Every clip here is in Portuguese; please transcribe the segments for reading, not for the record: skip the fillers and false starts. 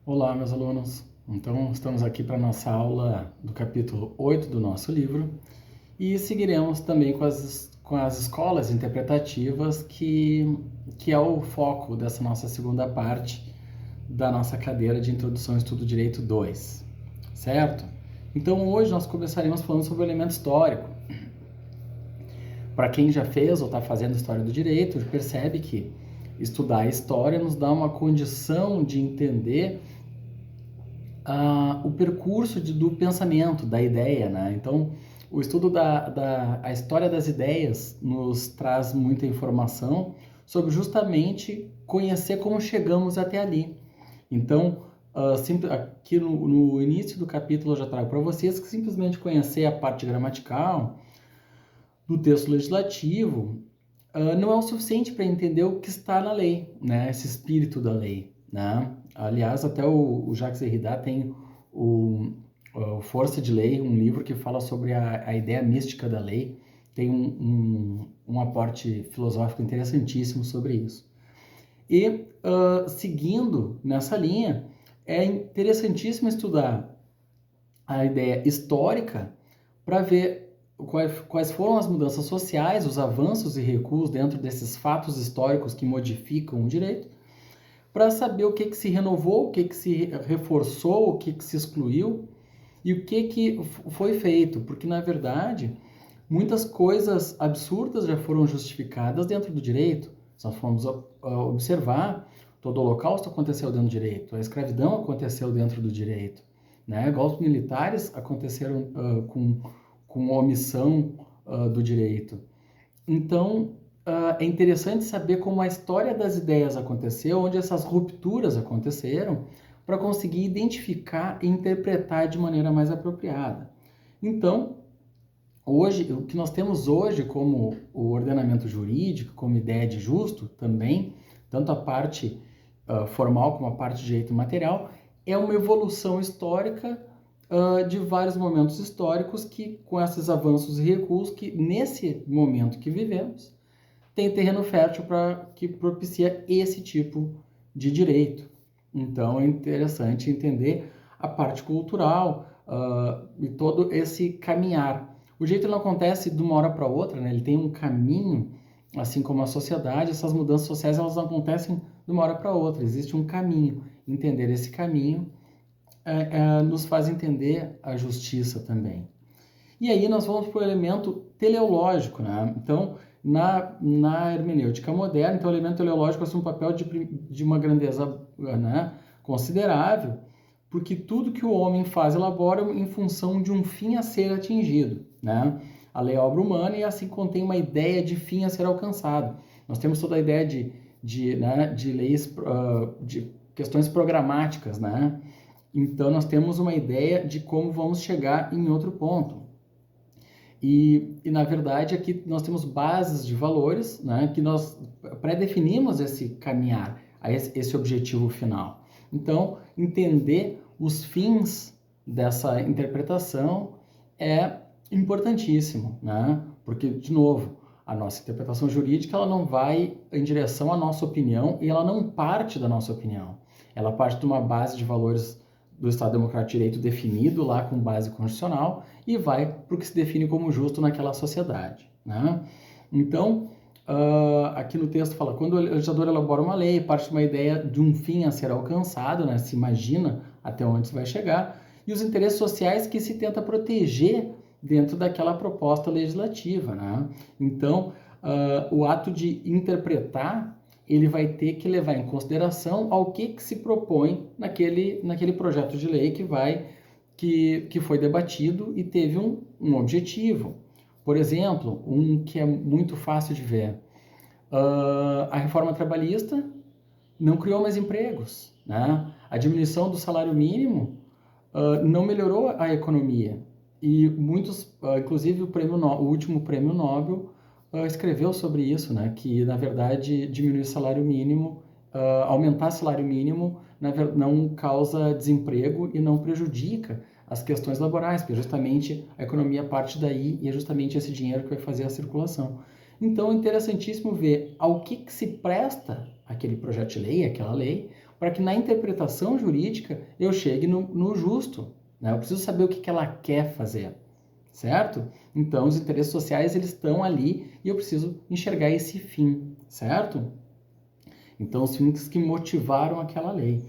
Olá, meus alunos. Então, estamos aqui para a nossa aula do capítulo 8 do nosso livro e seguiremos também com as escolas interpretativas, que é o foco dessa nossa segunda parte da nossa cadeira de Introdução ao Estudo Direito 2, certo? Então, hoje nós começaremos falando sobre o elemento histórico. Para quem já fez ou está fazendo História do Direito, percebe que estudar a história nos dá uma condição de entender o percurso do pensamento, da ideia, né? Então, o estudo a história das ideias nos traz muita informação sobre justamente conhecer como chegamos até ali. Então, aqui no início do capítulo eu já trago para vocês que simplesmente conhecer a parte gramatical do texto legislativo não é o suficiente para entender o que está na lei, né? Esse espírito da lei, né? Aliás, até o Jacques Derrida tem o Força de Lei, um livro que fala sobre a ideia mística da lei, tem um aporte filosófico interessantíssimo sobre isso. E, seguindo nessa linha, é interessantíssimo estudar a ideia histórica para ver quais foram as mudanças sociais, os avanços e recuos dentro desses fatos históricos que modificam o direito, para saber o que se renovou, o que se reforçou, o que se excluiu e o que foi feito, porque na verdade muitas coisas absurdas já foram justificadas dentro do direito. Se nós formos observar, todo o Holocausto aconteceu dentro do direito, a escravidão aconteceu dentro do direito, né? Golpes militares aconteceram com omissão do direito. Então, é interessante saber como a história das ideias aconteceu, onde essas rupturas aconteceram, para conseguir identificar e interpretar de maneira mais apropriada. Então, hoje, o que nós temos hoje como o ordenamento jurídico, como ideia de justo também, tanto a parte formal como a parte de direito material, é uma evolução histórica de vários momentos históricos que, com esses avanços e recuos, que nesse momento que vivemos, tem terreno fértil que propicia esse tipo de direito. Então é interessante entender a parte cultural e todo esse caminhar. O direito não acontece de uma hora para outra, né? Ele tem um caminho, assim como a sociedade. Essas mudanças sociais elas não acontecem de uma hora para outra, existe um caminho. Entender esse caminho nos faz entender a justiça também. E aí nós vamos para o elemento teleológico, né? Então, na hermenêutica moderna, então, o elemento teleológico assume um papel de uma grandeza, né, considerável, porque tudo que o homem faz elabora em função de um fim a ser atingido, né? A lei é a obra humana e assim contém uma ideia de fim a ser alcançado. Nós temos toda a ideia de leis, de questões programáticas, né? Então, nós temos uma ideia de como vamos chegar em outro ponto. Na verdade, aqui nós temos bases de valores, né, que nós pré-definimos esse caminhar, a esse objetivo final. Então, entender os fins dessa interpretação é importantíssimo, né? Porque, de novo, a nossa interpretação jurídica ela não vai em direção à nossa opinião e ela não parte da nossa opinião. Ela parte de uma base de valores do Estado Democrático de Direito definido lá com base constitucional e vai para o que se define como justo naquela sociedade, né? Então, aqui no texto fala, quando o legislador elabora uma lei, parte de uma ideia de um fim a ser alcançado, né? Se imagina até onde se vai chegar, e os interesses sociais que se tenta proteger dentro daquela proposta legislativa, né? Então, o ato de interpretar ele vai ter que levar em consideração ao que se propõe naquele projeto de lei que foi debatido e teve um objetivo. Por exemplo, um que é muito fácil de ver, a reforma trabalhista não criou mais empregos, né? A diminuição do salário mínimo não melhorou a economia. E muitos, inclusive o último prêmio Nobel, escreveu sobre isso, né? Que na verdade diminuir o salário mínimo, aumentar o salário mínimo não causa desemprego e não prejudica as questões laborais, porque justamente a economia parte daí e é justamente esse dinheiro que vai fazer a circulação. Então é interessantíssimo ver ao que se presta aquele projeto de lei, aquela lei, para que na interpretação jurídica eu chegue no justo, né? Eu preciso saber o que ela quer fazer, certo? Então, os interesses sociais, eles estão ali e eu preciso enxergar esse fim, certo? Então, os fins que motivaram aquela lei.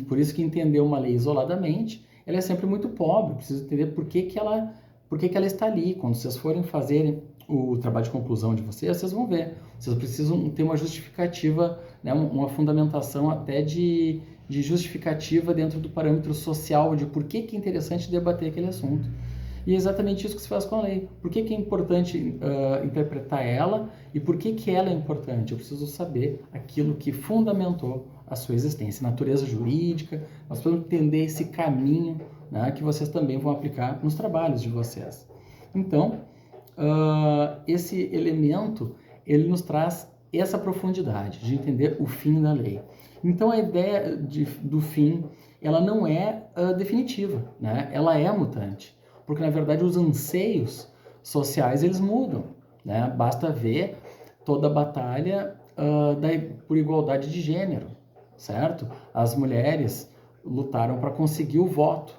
Por isso que entender uma lei isoladamente, ela é sempre muito pobre. Eu preciso entender por que ela está ali. Quando vocês forem fazerem o trabalho de conclusão de vocês vão ver. Vocês precisam ter uma justificativa, né, uma fundamentação até de justificativa dentro do parâmetro social de por que é interessante debater aquele assunto. E é exatamente isso que se faz com a lei. Por que é importante interpretar ela e por que ela é importante? Eu preciso saber aquilo que fundamentou a sua existência, natureza jurídica. Nós precisamos entender esse caminho, né, que vocês também vão aplicar nos trabalhos de vocês. Então, esse elemento, ele nos traz essa profundidade de entender o fim da lei. Então, a ideia do fim, ela não é definitiva, né? Ela é mutante. Porque, na verdade, os anseios sociais, eles mudam, né? Basta ver toda a batalha por igualdade de gênero, certo? As mulheres lutaram para conseguir o voto,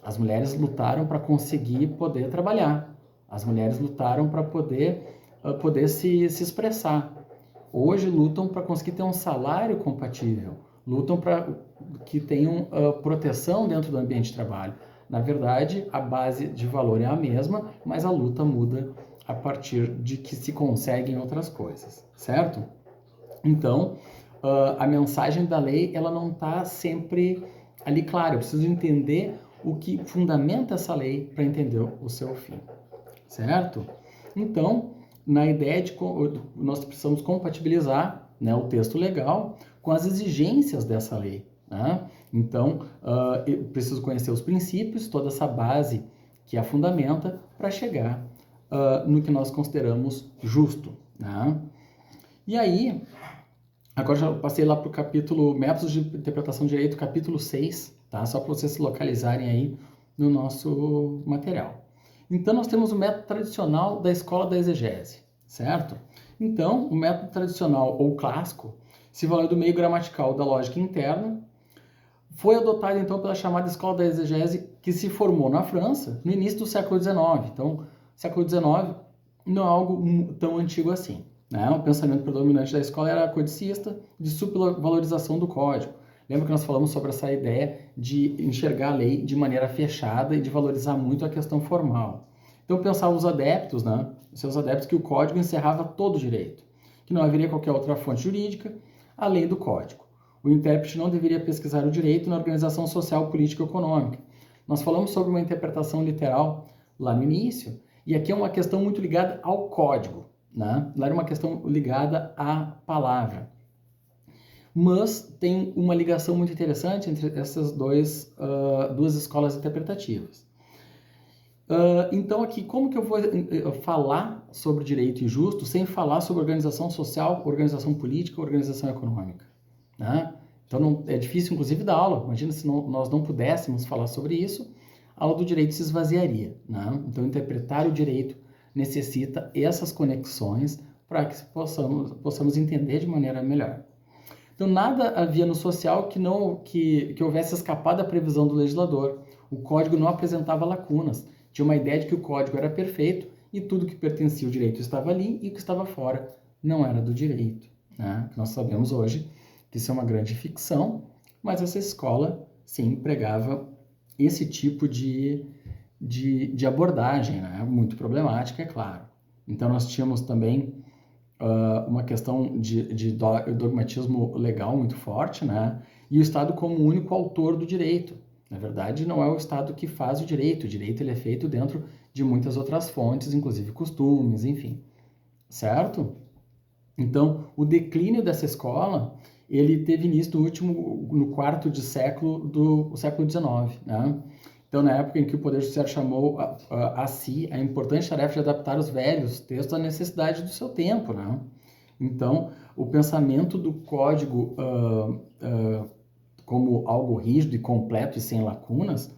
as mulheres lutaram para conseguir poder trabalhar, as mulheres lutaram para poder se expressar. Hoje lutam para conseguir ter um salário compatível, lutam para que tenham proteção dentro do ambiente de trabalho. Na verdade, a base de valor é a mesma, mas a luta muda a partir de que se conseguem outras coisas, certo? Então, a mensagem da lei, ela não está sempre ali clara. Eu preciso entender o que fundamenta essa lei para entender o seu fim, certo? Então, na ideia de nós precisamos compatibilizar, né, o texto legal com as exigências dessa lei, né? Então, eu preciso conhecer os princípios, toda essa base que a fundamenta para chegar no que nós consideramos justo, né? E aí, agora já passei lá para o capítulo Métodos de Interpretação de Direito, capítulo 6, tá? Só para vocês se localizarem aí no nosso material. Então, nós temos o método tradicional da escola da exegese, certo? Então, o método tradicional ou clássico se valeu do meio gramatical da lógica interna, foi adotado então pela chamada escola da exegese que se formou na França no início do século XIX. Então, século XIX não é algo tão antigo assim, né? O pensamento predominante da escola era codicista, de supervalorização do código. Lembra que nós falamos sobre essa ideia de enxergar a lei de maneira fechada e de valorizar muito a questão formal. Então, pensavam os adeptos, né? Os seus adeptos, que o código encerrava todo o direito, que não haveria qualquer outra fonte jurídica além do código. O intérprete não deveria pesquisar o direito na organização social, política e econômica. Nós falamos sobre uma interpretação literal lá no início, e aqui é uma questão muito ligada ao código, né? Lá era uma questão ligada à palavra. Mas tem uma ligação muito interessante entre essas duas escolas interpretativas. Então aqui, como que eu vou falar sobre direito injusto sem falar sobre organização social, organização política, organização econômica, né? Então é difícil inclusive dar aula. Imagina se nós não pudéssemos falar sobre isso, a aula do direito se esvaziaria, né? Então interpretar o direito necessita essas conexões para que possamos entender de maneira melhor. Então nada havia no social que houvesse escapado da previsão do legislador. O código não apresentava lacunas. Tinha uma ideia de que o código era perfeito e tudo que pertencia ao direito estava ali e o que estava fora não era do direito, né? Nós sabemos hoje que isso é uma grande ficção, mas essa escola, sim, pregava esse tipo de abordagem, né? Muito problemática, é claro. Então nós tínhamos também uma questão de dogmatismo legal muito forte, né? E o Estado como o único autor do direito. Na verdade, não é o Estado que faz o direito ele é feito dentro de muitas outras fontes, inclusive costumes, enfim, certo? Então, o declínio dessa escola, ele teve início no quarto de século do século XIX, né? Então, na época em que o Poder Judiciário chamou a si a importante tarefa de adaptar os velhos textos à necessidade do seu tempo, né? Então, o pensamento do código como algo rígido e completo e sem lacunas,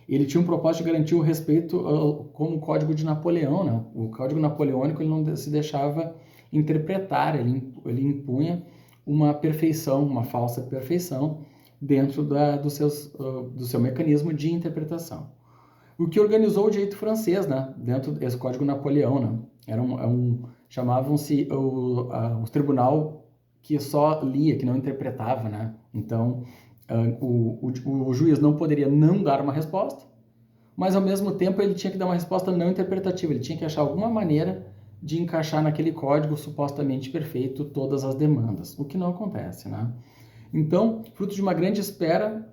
ele tinha um propósito de garantir o respeito como o Código de Napoleão, né? O Código Napoleônico, ele não se deixava interpretar, ele impunha uma perfeição, uma falsa perfeição, dentro do seu mecanismo de interpretação. O que organizou o direito francês, né? Dentro desse Código Napoleão, né? Chamavam-se o tribunal que só lia, que não interpretava, né? Então, o juiz não poderia não dar uma resposta, mas ao mesmo tempo ele tinha que dar uma resposta não interpretativa, ele tinha que achar alguma maneira de encaixar naquele código supostamente perfeito todas as demandas, o que não acontece, né? Então, fruto de uma grande espera,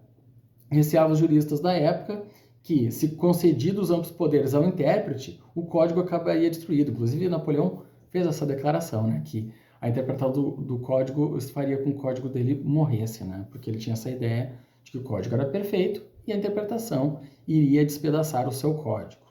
receavam os juristas da época que, se concedidos amplos poderes ao intérprete, o código acabaria destruído. Inclusive, Napoleão fez essa declaração, né, que a interpretação do código faria com que o código dele morresse, né, porque ele tinha essa ideia de que o código era perfeito e a interpretação iria despedaçar o seu código.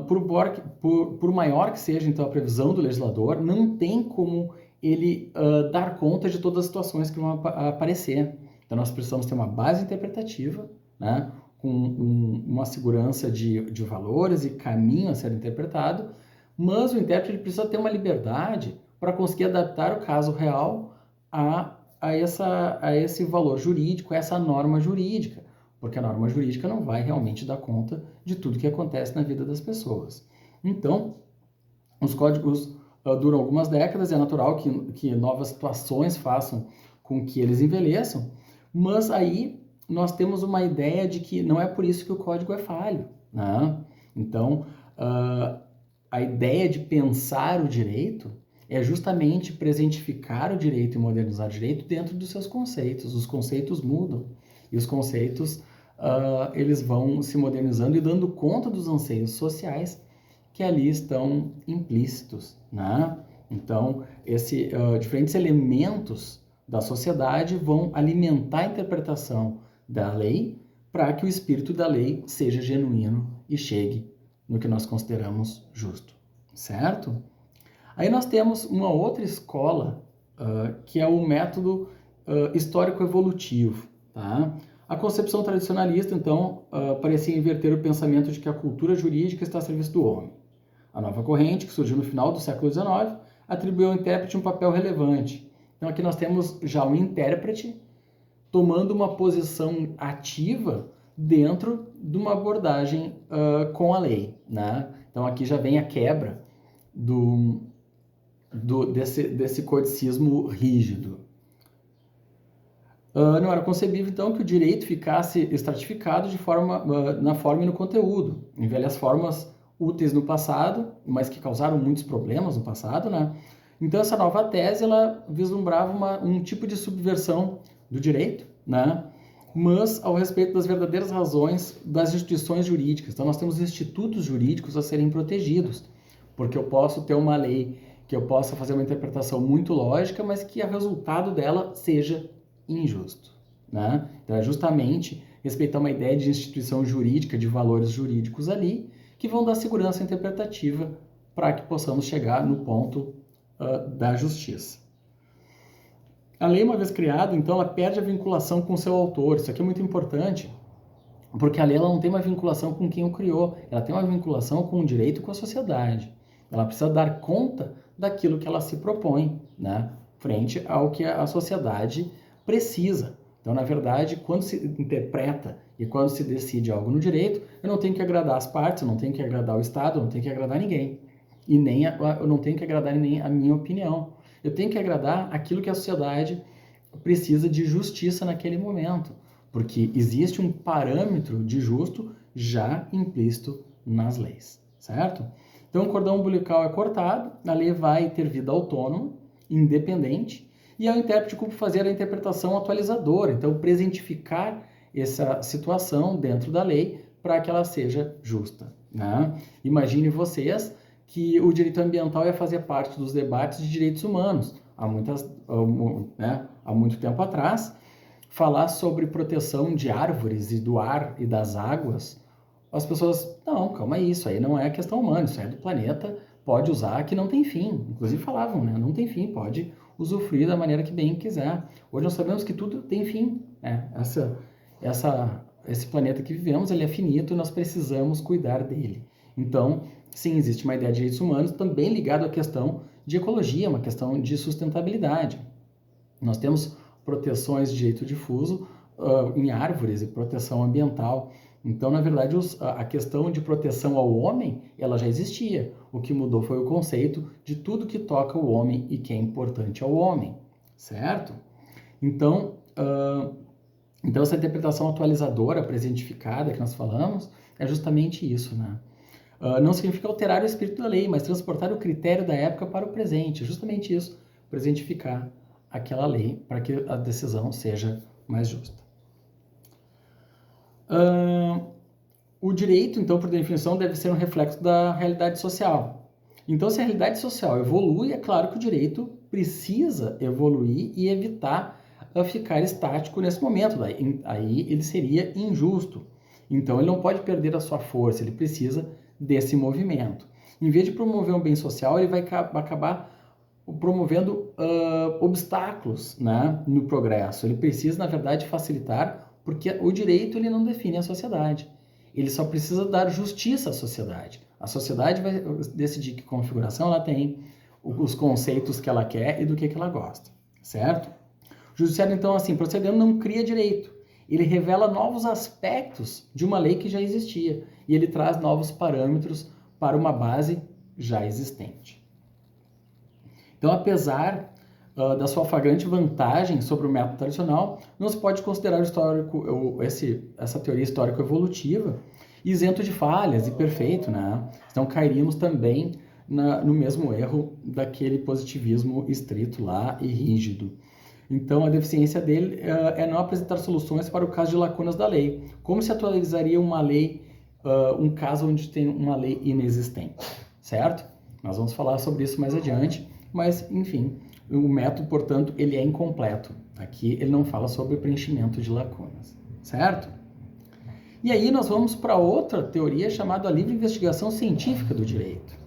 Por maior que seja, então, a previsão do legislador, não tem como ele dar conta de todas as situações que vão aparecer. Então, nós precisamos ter uma base interpretativa, né, com uma segurança de valores e caminho a ser interpretado, mas o intérprete precisa ter uma liberdade para conseguir adaptar o caso real a esse valor jurídico, a essa norma jurídica, porque a norma jurídica não vai realmente dar conta de tudo que acontece na vida das pessoas. Então, os códigos duram algumas décadas, é natural que novas situações façam com que eles envelheçam, mas aí nós temos uma ideia de que não é por isso que o código é falho, né? Então, a ideia de pensar o direito é justamente presentificar o direito e modernizar o direito dentro dos seus conceitos. Os conceitos mudam e os conceitos eles vão se modernizando e dando conta dos anseios sociais que ali estão implícitos, né? Então, diferentes elementos da sociedade vão alimentar a interpretação da lei para que o espírito da lei seja genuíno e chegue no que nós consideramos justo, certo? Aí nós temos uma outra escola, que é o método histórico-evolutivo, tá? A concepção tradicionalista, então, parecia inverter o pensamento de que a cultura jurídica está a serviço do homem. A nova corrente, que surgiu no final do século XIX, atribuiu ao intérprete um papel relevante. Então aqui nós temos já um intérprete tomando uma posição ativa dentro de uma abordagem com a lei, né? Então aqui já vem a quebra desse codicismo rígido. Não era concebível, então, que o direito ficasse estratificado na forma e no conteúdo, em velhas formas úteis no passado, mas que causaram muitos problemas no passado, né? Então essa nova tese, ela vislumbrava um tipo de subversão do direito, né? Mas ao respeito das verdadeiras razões das instituições jurídicas. Então nós temos institutos jurídicos a serem protegidos, porque eu posso ter uma lei que eu possa fazer uma interpretação muito lógica, mas que o resultado dela seja injusto, né? Então é justamente respeitar uma ideia de instituição jurídica, de valores jurídicos ali, que vão dar segurança interpretativa para que possamos chegar no ponto da justiça. A lei, uma vez criada, então, ela perde a vinculação com o seu autor. Isso aqui é muito importante, porque a lei ela não tem uma vinculação com quem o criou, ela tem uma vinculação com o direito e com a sociedade. Ela precisa dar conta daquilo que ela se propõe, né, frente ao que a sociedade precisa. Então, na verdade, quando se interpreta e quando se decide algo no direito, eu não tenho que agradar as partes, eu não tenho que agradar o Estado, eu não tenho que agradar ninguém. E eu não tenho que agradar nem a minha opinião. Eu tenho que agradar aquilo que a sociedade precisa de justiça naquele momento, porque existe um parâmetro de justo já implícito nas leis, certo? Então, o cordão umbilical é cortado, a lei vai ter vida autônoma, independente, e é o intérprete que fazer a interpretação atualizadora, então presentificar essa situação dentro da lei para que ela seja justa, né? Imagine vocês que o direito ambiental ia fazer parte dos debates de direitos humanos. Há muito tempo atrás, falar sobre proteção de árvores e do ar e das águas, as pessoas, não, calma aí, isso aí não é questão humana, isso é do planeta, pode usar que não tem fim. Inclusive falavam, né? Não tem fim, pode usufruir da maneira que bem quiser. Hoje nós sabemos que tudo tem fim, né? Esse planeta que vivemos, ele é finito e nós precisamos cuidar dele. Então, sim, existe uma ideia de direitos humanos também ligada à questão de ecologia, uma questão de sustentabilidade. Nós temos proteções de direito difuso em árvores e proteção ambiental. Então, na verdade, a questão de proteção ao homem, ela já existia. O que mudou foi o conceito de tudo que toca o homem e que é importante ao homem, certo? Então, essa interpretação atualizadora, presentificada que nós falamos, é justamente isso, né? Não significa alterar o espírito da lei, mas transportar o critério da época para o presente. É justamente isso, presentificar aquela lei para que a decisão seja mais justa. O direito, então, por definição, deve ser um reflexo da realidade social. Então, se a realidade social evolui, é claro que o direito precisa evoluir e evitar ficar estático nesse momento. Aí ele seria injusto. Então, ele não pode perder a sua força, ele precisa desse movimento. Em vez de promover um bem social, ele vai acabar promovendo obstáculos, né, no progresso. Ele precisa, na verdade, facilitar, porque o direito ele não define a sociedade. Ele só precisa dar justiça à sociedade. A sociedade vai decidir que configuração ela tem, os conceitos que ela quer e do que ela gosta, certo? O judiciário, então, assim, procedendo, não cria direito. Ele revela novos aspectos de uma lei que já existia e ele traz novos parâmetros para uma base já existente. Então, apesar da sua flagrante vantagem sobre o método tradicional, não se pode considerar o histórico, essa teoria histórico-evolutiva isento de falhas e perfeito, né? Então, cairíamos também no mesmo erro daquele positivismo estrito lá e rígido. Então, a deficiência dele é não apresentar soluções para o caso de lacunas da lei. Como se atualizaria uma lei, um caso onde tem uma lei inexistente, certo? Nós vamos falar sobre isso mais adiante, mas, enfim, o método, portanto, ele é incompleto. Aqui ele não fala sobre preenchimento de lacunas, certo? E aí nós vamos para outra teoria chamada a livre investigação científica do direito.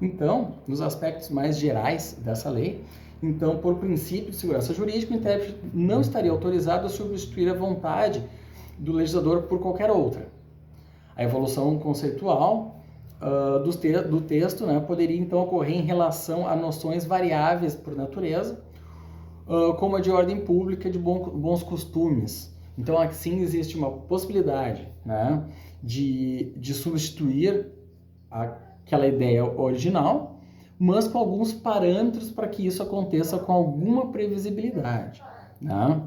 Então, nos aspectos mais gerais dessa lei, então, por princípio de segurança jurídica, o intérprete não estaria autorizado a substituir a vontade do legislador por qualquer outra. A evolução conceitual do texto, né, poderia então ocorrer em relação a noções variáveis por natureza, como a de ordem pública e de bons costumes. Então, assim, existe uma possibilidade, né, de substituir aquela ideia original, mas com alguns parâmetros para que isso aconteça com alguma previsibilidade, né?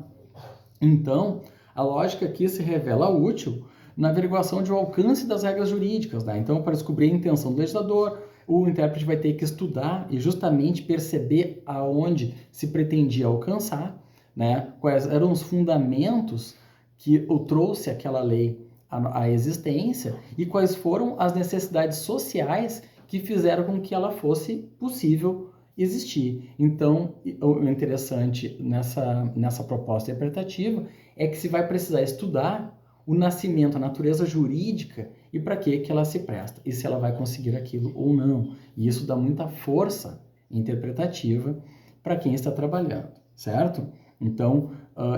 Então, a lógica aqui se revela útil na averiguação de alcance das regras jurídicas, né? Então, para descobrir a intenção do legislador, o intérprete vai ter que estudar e justamente perceber aonde se pretendia alcançar, né? Quais eram os fundamentos que o trouxe aquela lei à existência e quais foram as necessidades sociais que fizeram com que ela fosse possível existir. Então, o interessante nessa proposta interpretativa é que se vai precisar estudar o nascimento, a natureza jurídica e para que ela se presta, e se ela vai conseguir aquilo ou não. E isso dá muita força interpretativa para quem está trabalhando, certo? Então,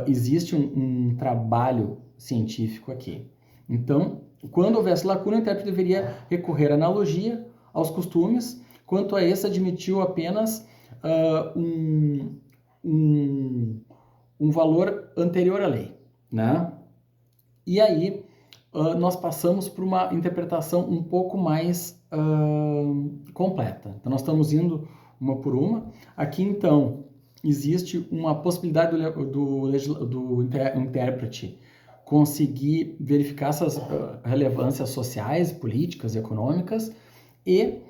existe um trabalho científico aqui. Então, quando houvesse lacuna, o intérprete deveria recorrer à analogia, aos costumes. Quanto a esse, admitiu apenas um valor anterior à lei, né? E aí, nós passamos por uma interpretação um pouco mais completa. Então, nós estamos indo uma por uma. Aqui, então, existe uma possibilidade do intérprete conseguir verificar essas relevâncias sociais, políticas e econômicas, e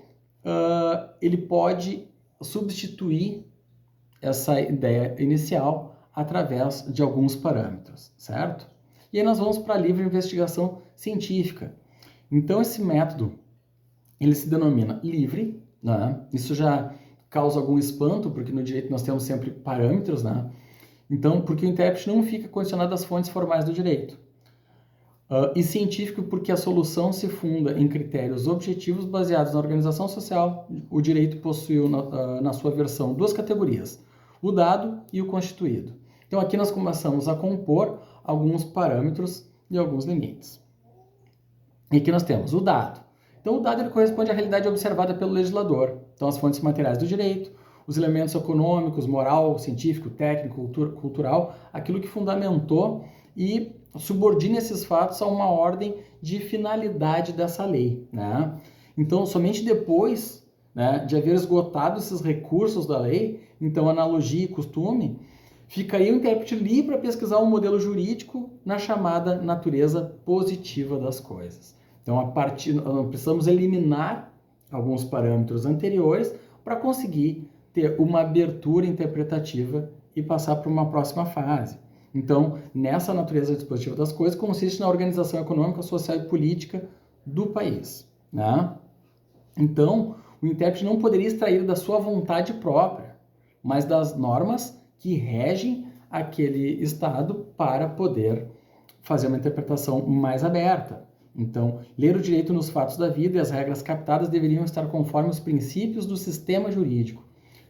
ele pode substituir essa ideia inicial através de alguns parâmetros, certo? E aí nós vamos para a livre investigação científica. Então, esse método, ele se denomina livre, né? Isso já causa algum espanto, porque no direito nós temos sempre parâmetros, né? Então, porque o intérprete não fica condicionado às fontes formais do direito. E científico porque a solução se funda em critérios objetivos baseados na organização social. O direito possuiu, na sua versão, duas categorias, o dado e o constituído. Então, aqui nós começamos a compor alguns parâmetros e alguns limites. E aqui nós temos o dado. Então, o dado ele corresponde à realidade observada pelo legislador. Então, as fontes materiais do direito, os elementos econômicos, moral, científico, técnico, cultural, aquilo que fundamentou e subordina esses fatos a uma ordem de finalidade dessa lei, né? Então, somente depois, né, de haver esgotado esses recursos da lei, então analogia e costume, ficaria o intérprete livre para pesquisar um modelo jurídico na chamada natureza positiva das coisas. Então, precisamos eliminar alguns parâmetros anteriores para conseguir ter uma abertura interpretativa e passar para uma próxima fase. Então, nessa natureza dispositiva das coisas, consiste na organização econômica, social e política do país, né? Então, o intérprete não poderia extrair da sua vontade própria, mas das normas que regem aquele estado para poder fazer uma interpretação mais aberta. Então, ler o direito nos fatos da vida e as regras captadas deveriam estar conforme os princípios do sistema jurídico.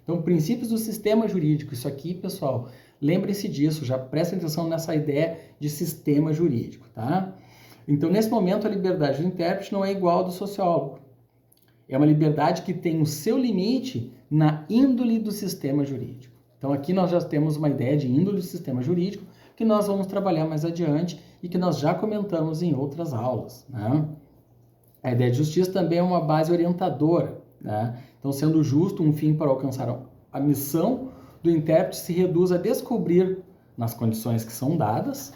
Então, princípios do sistema jurídico, isso aqui, pessoal, lembrem-se disso, já prestem atenção nessa ideia de sistema jurídico, tá? Então, nesse momento, a liberdade do intérprete não é igual à do sociólogo. É uma liberdade que tem o seu limite na índole do sistema jurídico. Então, aqui nós já temos uma ideia de índole do sistema jurídico que nós vamos trabalhar mais adiante e que nós já comentamos em outras aulas, né? A ideia de justiça também é uma base orientadora, né? Então, sendo justo um fim para alcançar a missão do intérprete se reduz a descobrir, nas condições que são dadas,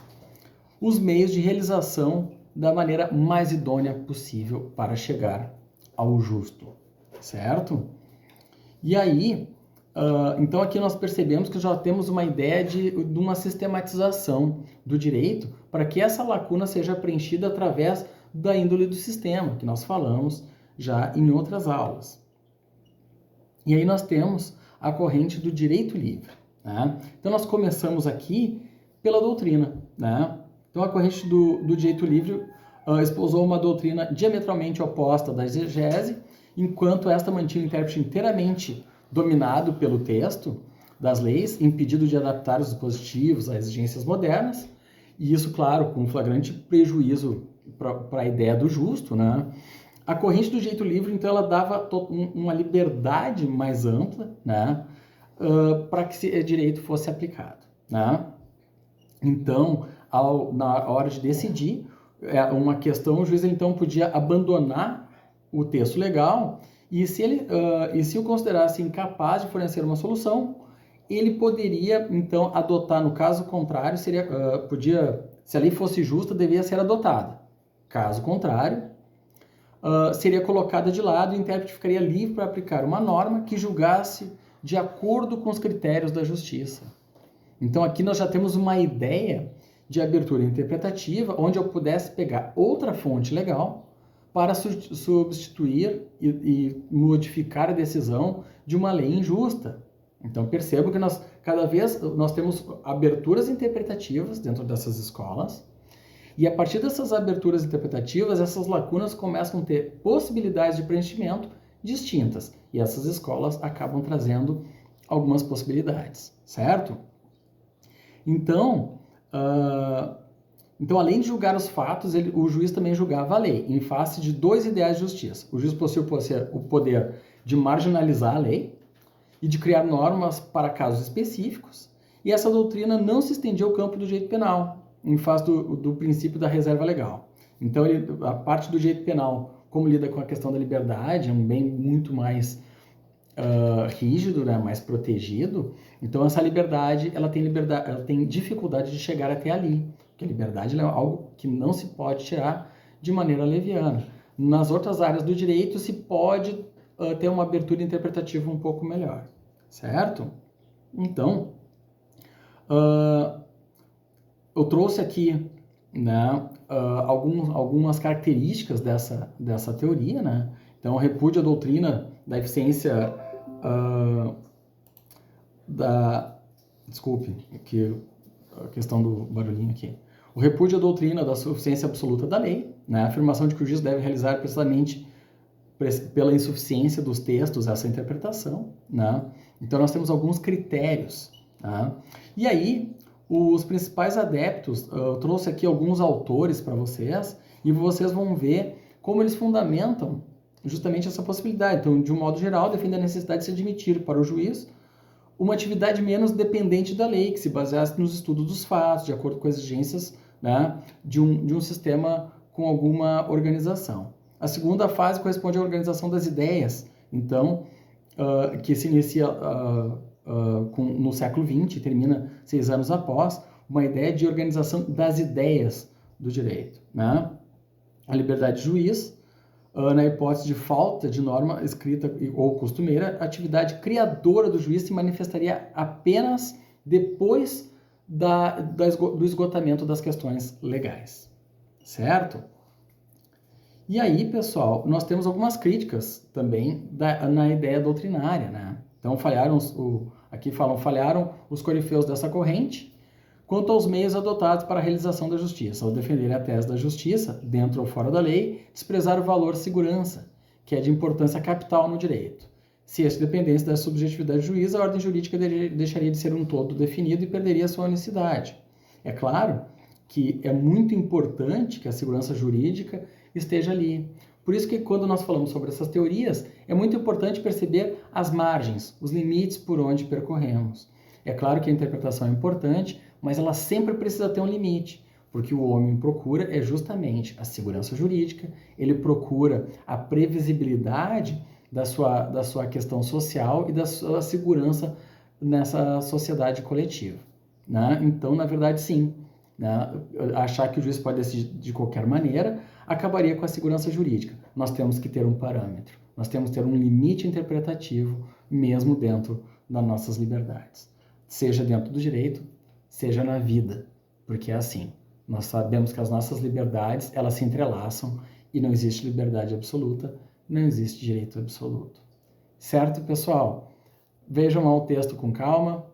os meios de realização da maneira mais idônea possível para chegar ao justo, certo? E aí, então aqui nós percebemos que já temos uma ideia de uma sistematização do direito para que essa lacuna seja preenchida através da índole do sistema, que nós falamos já em outras aulas. E aí nós temos a corrente do direito livre, né? Então nós começamos aqui pela doutrina, né? Então a corrente do direito livre esposou uma doutrina diametralmente oposta da exegese, enquanto esta mantinha o intérprete inteiramente dominado pelo texto das leis, impedido de adaptar os dispositivos às exigências modernas, e isso, claro, com um flagrante prejuízo para a ideia do justo, né? A corrente do direito livre, então, ela dava uma liberdade mais ampla, né, para que esse direito fosse aplicado, né? Então, na hora de decidir uma questão, o juiz, então, podia abandonar o texto legal e se o considerasse incapaz de fornecer uma solução, ele poderia, então, adotar, no caso contrário, se a lei fosse justa, devia ser adotada. Caso contrário, seria colocada de lado e o intérprete ficaria livre para aplicar uma norma que julgasse de acordo com os critérios da justiça. Então, aqui nós já temos uma ideia de abertura interpretativa, onde eu pudesse pegar outra fonte legal para substituir e modificar a decisão de uma lei injusta. Então, percebo que cada vez nós temos aberturas interpretativas dentro dessas escolas, e a partir dessas aberturas interpretativas, essas lacunas começam a ter possibilidades de preenchimento distintas, e essas escolas acabam trazendo algumas possibilidades, certo? Então, além de julgar os fatos, o juiz também julgava a lei, em face de dois ideais de justiça. O juiz possui o poder de marginalizar a lei e de criar normas para casos específicos, e essa doutrina não se estendia ao campo do direito penal, em face do princípio da reserva legal. Então, a parte do direito penal, como lida com a questão da liberdade, é um bem muito mais rígido, né, mais protegido. Então, essa liberdade, ela tem dificuldade de chegar até ali, porque a liberdade é algo que não se pode tirar de maneira leviana. Nas outras áreas do direito, se pode ter uma abertura interpretativa um pouco melhor, certo? Então, eu trouxe aqui, né, algumas características dessa teoria, né? Então, repúdio a doutrina da eficiência desculpe, aqui, a questão do barulhinho aqui. O repúdio à doutrina da suficiência absoluta da lei, né? A afirmação de que o juiz deve realizar precisamente pela insuficiência dos textos essa interpretação, né? Então, nós temos alguns critérios, né? E aí, os principais adeptos, eu trouxe aqui alguns autores para vocês, e vocês vão ver como eles fundamentam justamente essa possibilidade. Então, de um modo geral, defende a necessidade de se admitir para o juiz uma atividade menos dependente da lei, que se baseasse nos estudos dos fatos, de acordo com as exigências, né, de um sistema com alguma organização. A segunda fase corresponde à organização das ideias, então, que se inicia no século XX e termina 6 anos após, uma ideia de organização das ideias do direito, né? A liberdade de juiz, na hipótese de falta de norma escrita ou costumeira, a atividade criadora do juiz se manifestaria apenas depois do esgotamento das questões legais, certo? E aí, pessoal, nós temos algumas críticas também na ideia doutrinária, né? Então, falharam os corifeus dessa corrente quanto aos meios adotados para a realização da justiça. Ao defender a tese da justiça, dentro ou fora da lei, desprezar o valor segurança, que é de importância capital no direito. Se este dependesse da subjetividade do juiz, a ordem jurídica deixaria de ser um todo definido e perderia sua unicidade. É claro que é muito importante que a segurança jurídica esteja ali. Por isso que quando nós falamos sobre essas teorias, é muito importante perceber as margens, os limites por onde percorremos. É claro que a interpretação é importante, mas ela sempre precisa ter um limite, porque o homem procura justamente a segurança jurídica, ele procura a previsibilidade da sua questão social e da sua segurança nessa sociedade coletiva, né? Então, na verdade, sim, né? Achar que o juiz pode decidir de qualquer maneira acabaria com a segurança jurídica. Nós temos que ter um parâmetro, nós temos que ter um limite interpretativo, mesmo dentro das nossas liberdades, seja dentro do direito, seja na vida, porque é assim, nós sabemos que as nossas liberdades, elas se entrelaçam e não existe liberdade absoluta, não existe direito absoluto. Certo, pessoal? Vejam lá o texto com calma,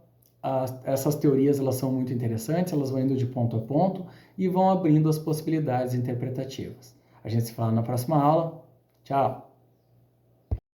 essas teorias elas são muito interessantes, elas vão indo de ponto a ponto e vão abrindo as possibilidades interpretativas. A gente se fala na próxima aula. Tchau!